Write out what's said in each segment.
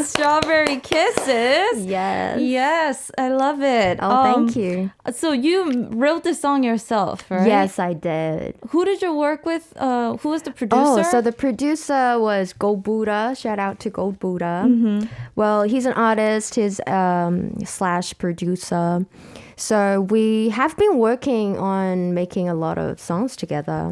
Strawberry Kisses. Yes. Yes, I love it. Oh, thank you. So you wrote the song yourself, right? Yes, I did. Who did you work with? Who was the producer? Oh, so the producer was Gold Buddha. Shout out to Gold Buddha. Well, he's an artist. He's slash producer. So we have been working on making a lot of songs together.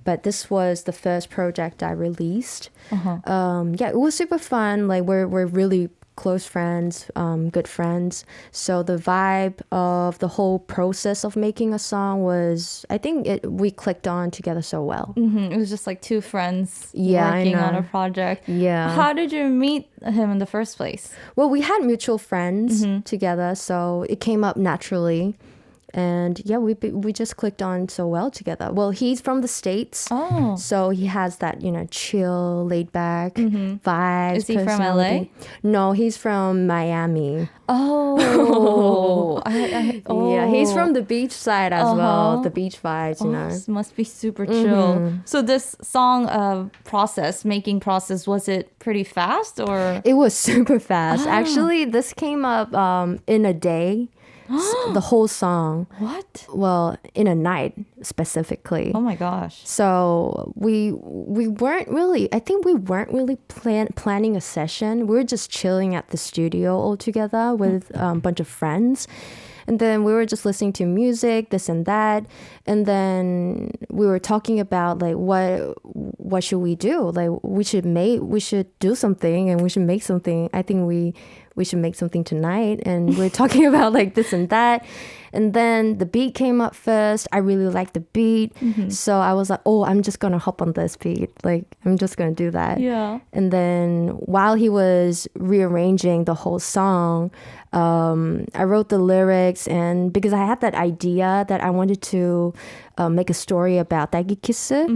But this was the first project I released. Yeah, it was super fun. Like we're really close friends, good friends. So the vibe of the whole process of making a song was, I think we clicked on together so well. It was just like two friends Yeah, working I know. on a project. Yeah. How did you meet him in the first place? Well, we had mutual friends together, so it came up naturally. And yeah, we just clicked on so well together. Well, he's from the States. Oh. So he has that, chill, laid back vibes. Is he from personality. No, he's from Miami. Oh. Yeah, he's from the beach side as well. The beach vibes, you know. This must be super chill. So this song making process, was it pretty fast or? It was super fast. Actually, this came up in a day. The whole song. What? Well, in a night specifically. Oh my gosh. So we weren't really, I think we weren't really planning a session. We were just chilling at the studio all together with a bunch of friends. And then we were just listening to music, this and that. And then we were talking about like what should we do? Like we should do something and we should make something. I think we should make something tonight. And we're talking about like this and that. And then the beat came up first. I really liked the beat. So I was like, oh, I'm just going to hop on this beat. Like, I'm just going to do that. Yeah. And then while he was rearranging the whole song, I wrote the lyrics. And because I had that idea that I wanted to make a story about 딸기 키스,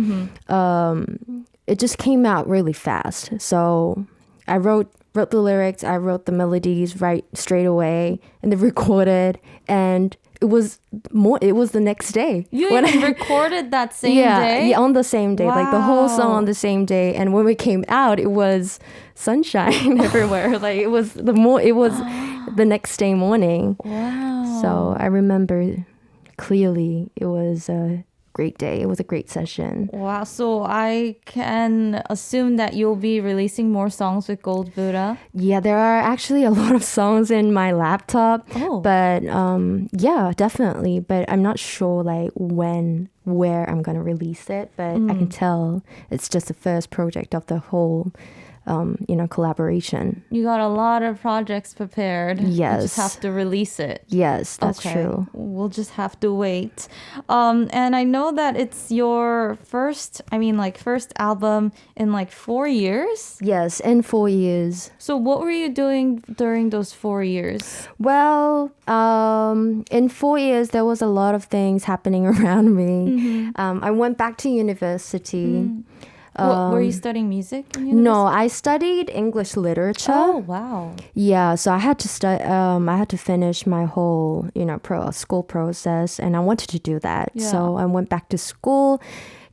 it just came out really fast. So I wrote the lyrics, I wrote the melodies right straight away, and then recorded, and it was the next day. You even recorded that same day? Yeah, on the same day, like the whole song on the same day. And when we came out, it was sunshine everywhere. Like it was the next day morning. Wow. So I remember clearly it was a great day. It was a great session. Wow. So I can assume that you'll be releasing more songs with Gold Buddha. Yeah, there are actually a lot of songs in my laptop. Oh. But yeah, definitely. But I'm not sure like where I'm going to release it. But I can tell it's just the first project of the whole collaboration. You got a lot of projects prepared. Yes. You just have to release it. Yes, that's true. We'll just have to wait. And I know that it's your first album in like 4 years. Yes, in 4 years. So what were you doing during those 4 years? Well, in 4 years, there was a lot of things happening around me. I went back to university. Were you studying music in university? No, I studied English literature. Oh, wow. Yeah, so I had to finish my whole, school process, and I wanted to do that. Yeah. So I went back to school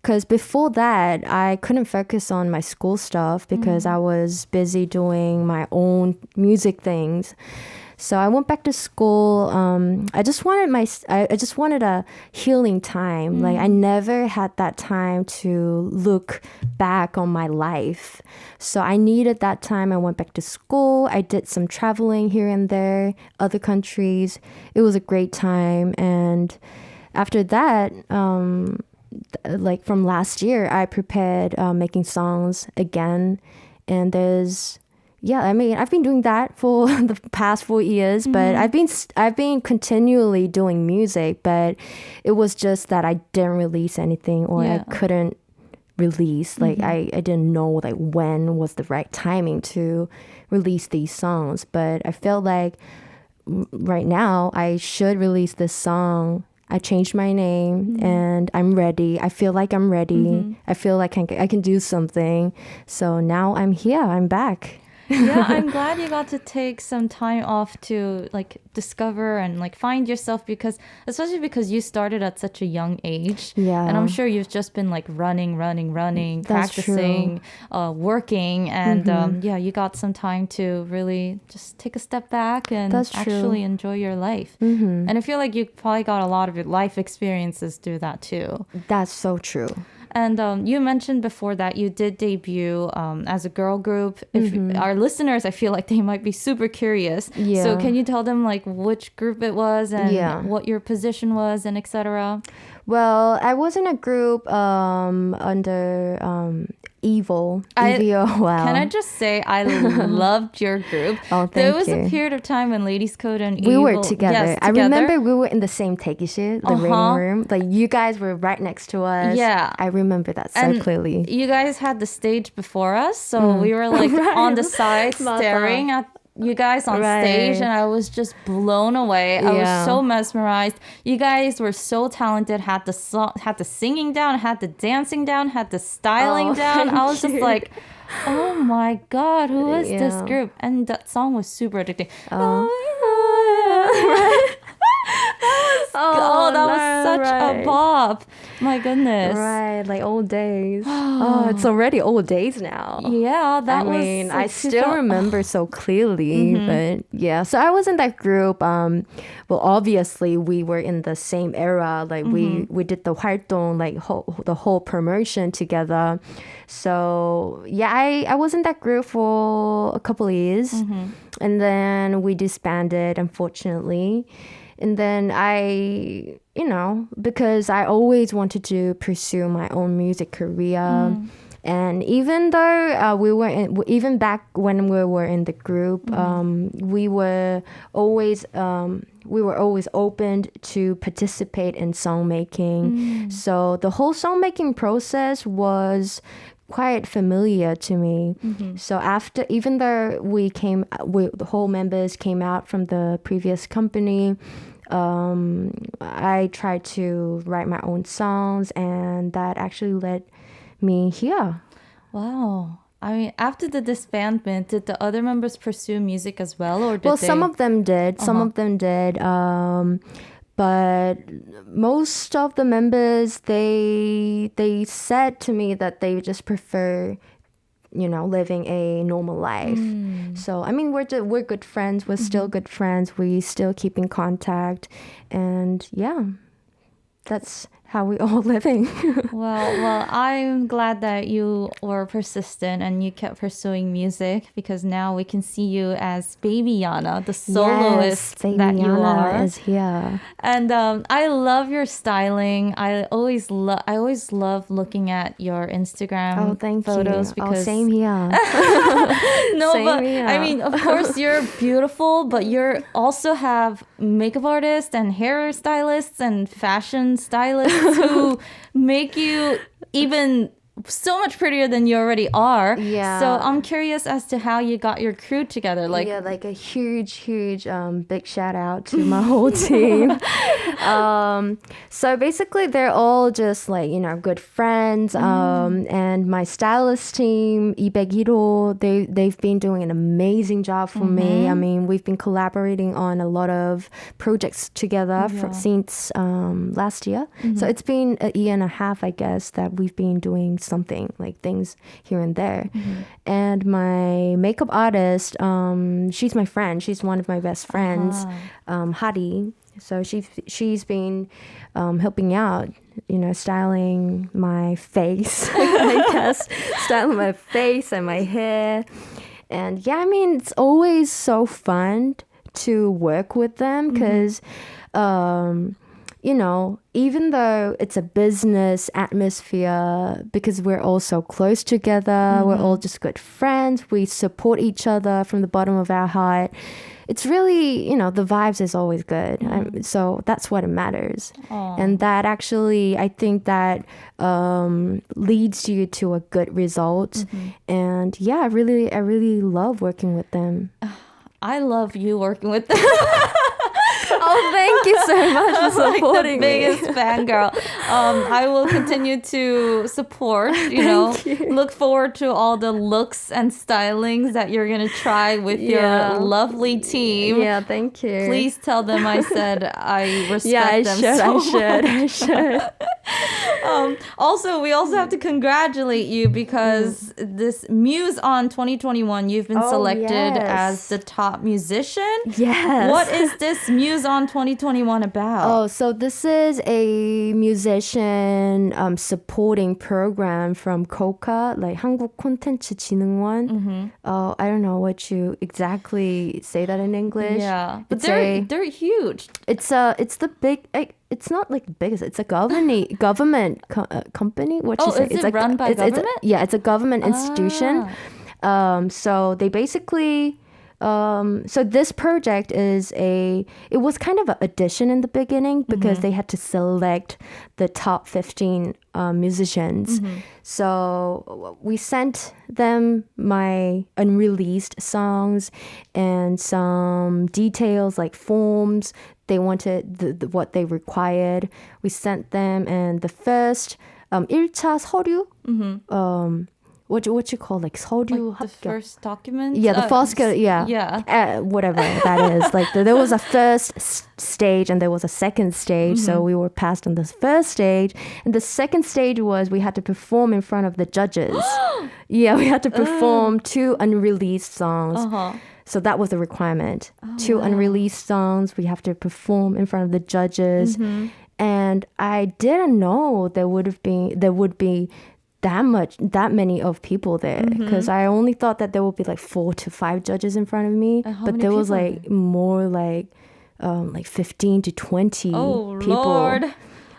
because before that, I couldn't focus on my school stuff because I was busy doing my own music things. So I went back to school. I just wanted a healing time. Like I never had that time to look back on my life. So I needed that time. I went back to school. I did some traveling here and there, other countries. It was a great time. And after that, like from last year, I prepared making songs again. And I've been doing that for the past 4 years, but I've been continually doing music, but it was just that I didn't release anything or I couldn't release. Like I didn't know like when was the right timing to release these songs, but I felt like right now I should release this song. I changed my name and I'm ready. I feel like I'm ready. I feel like I can do something. So now I'm here. I'm back. Yeah, I'm glad you got to take some time off to like discover and like find yourself because especially because you started at such a young age. Yeah. And I'm sure you've just been like running, That's practicing, working, and yeah, you got some time to really just take a step back and That's true. actually enjoy your life. And I feel like you probably got a lot of your life experiences through that too. That's so true. And you mentioned before that you did debut as a girl group. If our listeners, I feel like they might be super curious. Yeah. So can you tell them like which group it was and Yeah. what your position was and etc.? Well, I was in a group under Evil. EVOL. Can I just say I loved your group. Oh, There thank was a you. period of time when Ladies Code and We Evil, were together. Yes, I together. remember we were in the same 대기실, the reading room. Like you guys were right next to us. Yeah. I remember that so And clearly. You guys had the stage before us, so we were like on the side staring at you guys on stage, and I was just blown away. I was Yeah. so mesmerized. You guys were so talented. Had the song, had the singing down, had the dancing down, had the styling down. I was just like, oh my god, who is this Yeah. group? And that song was super addicting. Oh, that was such a bop. My goodness. Right, like old days. Oh, it's already old days now. Yeah, that I was. mean, like, I still remember so clearly, but yeah. So I was in that group. Well, obviously we were in the same era. Like we did the 활동, like the whole promotion together. So yeah, I was in that group for a couple of years, and then we disbanded, unfortunately. And then I, because I always wanted to pursue my own music career. And even though even back when we were in the group, we were always open to participate in songmaking. So the whole songmaking process was quite familiar to me. So after, even though the whole members came out from the previous company, I tried to write my own songs, and that actually led me here. Wow. I mean, after the disbandment, did the other members pursue music as well, or did Well, they? some of them did. Some of them did. But most of the members, they said to me that they just prefer, living a normal life. So, I mean, we're good friends. We're still good friends. We still keep in contact. And yeah, that's how we all living. Well, I'm glad that you were persistent and you kept pursuing music because now we can see you as Baby Yana, the soloist Baby that you Yana are. is here. And I love your styling. I always love looking at your Instagram Thank photos you. because Same here. no, Same but here. I mean, of course, you're beautiful, but you also have makeup artists and hairstylists and fashion stylists who make you even so much prettier than you already are. Yeah. So I'm curious as to how you got your crew together. Like, yeah, like a huge big shout out to my whole team. So basically they're all just like, good friends. And my stylist team, 201호, they've been doing an amazing job for me. I mean, we've been collaborating on a lot of projects together since last year. So it's been a year and a half, I guess, that we've been doing something like things here and there. And my makeup artist, she's my friend. She's one of my best friends, Hari. So she's been helping out, styling my face, I guess, styling my face and my hair. And yeah, I mean, it's always so fun to work with them because, even though it's a business atmosphere, because we're all so close together, we're all just good friends, we support each other from the bottom of our heart. It's really, the vibes is always good. So that's what it matters. And that actually, I think that leads you to a good result. And yeah, I really love working with them. I love you working with them. Oh, thank you so much for supporting like the biggest fangirl. I will continue to support, look forward to all the looks and stylings that you're going to try with your lovely team. Yeah, thank you. Please tell them I said I respect them so much. I should. Also, we also have to congratulate you because this Muse on 2021, you've been selected as the top musician. Yes. What is this Muse on 2021 about? Oh, so this is a musician supporting program from KOCA, like 한국 콘텐츠 진흥원. I don't know what you exactly say that in English. Yeah, but they're huge. It's the big. It's not like the biggest. It's a government company. What you say? Is it run by government? It's a government institution. So they basically. So this project it was kind of an audition in the beginning because they had to select the top 15 musicians. So we sent them my unreleased songs and some details like forms. They wanted what they required. We sent them, and the first 1차 서류, what you call like 서류 Like the first document? Yeah, the first, whatever that is. Like there was a first stage and there was a second stage. So we were passed on the first stage. And the second stage was we had to perform in front of the judges. Yeah, we had to perform 2 unreleased songs. So that was the requirement. 2 unreleased songs. We have to perform in front of the judges. And I didn't know there would be that many of people there because I only thought that there would be like 4 to 5 judges in front of me, but there was like more like 15 to 20 people. Lord.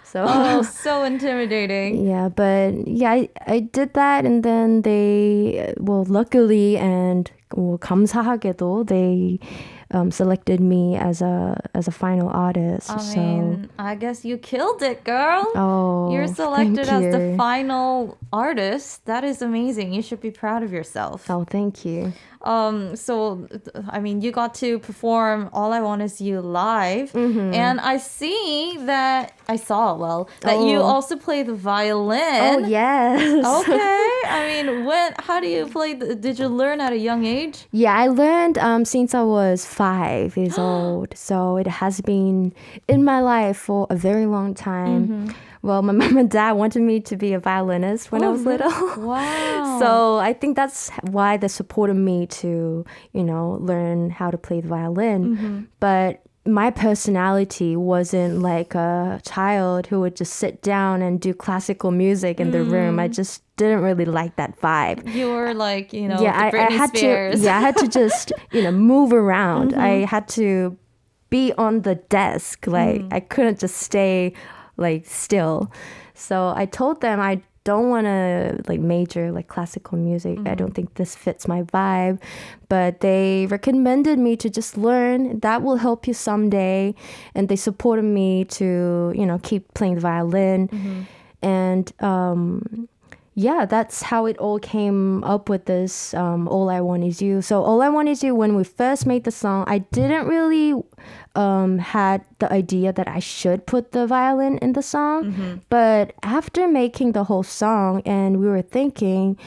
So intimidating. Yeah, but I did that, and then they luckily and 감사하게도 they selected me as a final artist. I guess you killed it, girl. Oh, you're selected as the you. Final artist. That is amazing. You should be proud of yourself. Oh, thank you. So I mean, you got to perform "All I Want Is You" live, and I saw that you also play the violin. Oh, yes. Okay. I mean, how do you play? Did you learn at a young age? Yeah, I learned since I was 5 years old. So it has been in my life for a very long time. Well, my mom and dad wanted me to be a violinist when I was little. Wow. So I think that's why they supported me to, learn how to play the violin. But my personality wasn't like a child who would just sit down and do classical music in the room. I just didn't really like that vibe. You were like, the I Britney had Spears. I had to just, move around. I had to be on the desk. Like I couldn't just stay like still. So I told them I don't want to like major like classical music. I don't think this fits my vibe. But they recommended me to just learn. That will help you someday. And they supported me to, keep playing the violin. And that's how it all came up with this All I Want Is You. So All I Want Is You, when we first made the song, I didn't really had the idea that I should put the violin in the song. But after making the whole song, and we were thinking,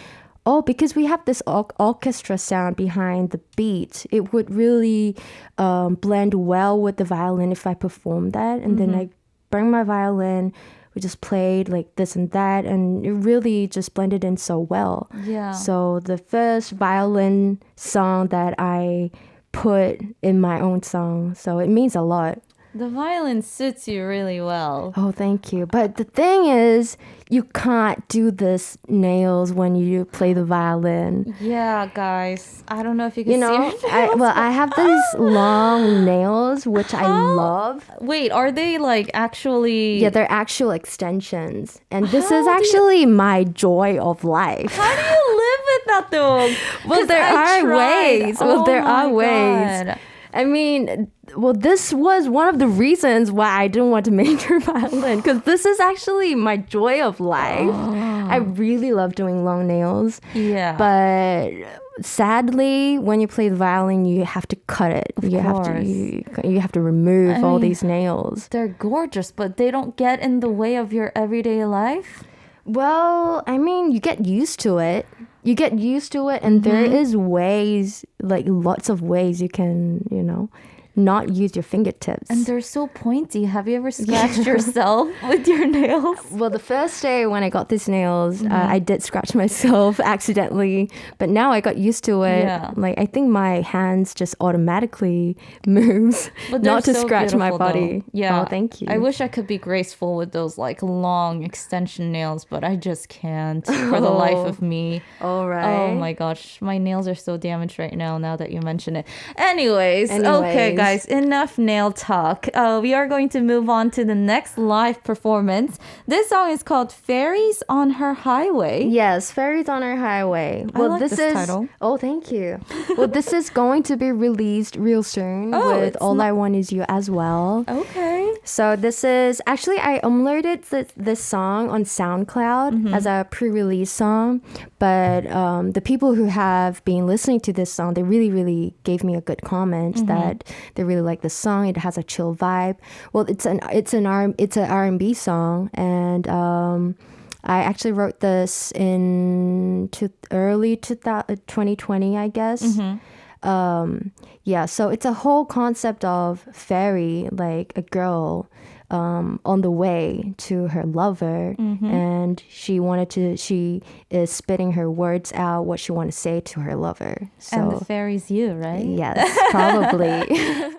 because we have this orchestra sound behind the beat, it would really blend well with the violin if I performed that. And then I bring my violin. We just played like this and that, and it really just blended in so well. Yeah. So the first violin song that I put in my own song, so it means a lot. The violin suits you really well. Oh, thank you. But the thing is, you can't do this nails when you play the violin. Yeah, guys. I don't know if you can see your nails. I have these long nails, which I love. Wait, are they like actually... Yeah, they're actual extensions. And this is actually my joy of life. How do you live with that though? Well, there are ways. I mean, this was one of the reasons why I didn't want to major violin, because this is actually my joy of life. I really love doing long nails. Yeah. But sadly, when you play the violin, you have to cut it. You have to remove all these nails. They're gorgeous, but they don't get in the way of your everyday life. Well, I mean, you get used to it. And there is ways, like lots of ways you can, not use your fingertips. And they're so pointy. Have you ever scratched yourself with your nails? Well, the first day when I got these nails, I did scratch myself accidentally, but now I got used to it. Yeah. Like, I think my hands just automatically moves not to so scratch my beautiful, body. though. Yeah. Oh, thank you. I wish I could be graceful with those like long extension nails, but I just can't for the life of me. All right. Oh my gosh, my nails are so damaged right now that you mention it. Anyways, okay guys, enough nail talk. We are going to move on to the next live performance. This song is called Fairies on Her Highway. Yes, Fairies on Her Highway. Well, I like this title. Oh, thank you. Well, this is going to be released real soon with All I Want Is You as well. Okay. So this is, actually I uploaded this song on SoundCloud as a pre-release song, but the people who have been listening to this song, they really, really gave me a good comment that they really like the song. It has a chill vibe. Well, it's an R&B song, and I actually wrote this in early 2020, I guess. Yeah, so it's a whole concept of fairy, like a girl on the way to her lover, and she is spitting her words out, what she want to say to her lover. So, and the fairy's you, right? Yes, probably.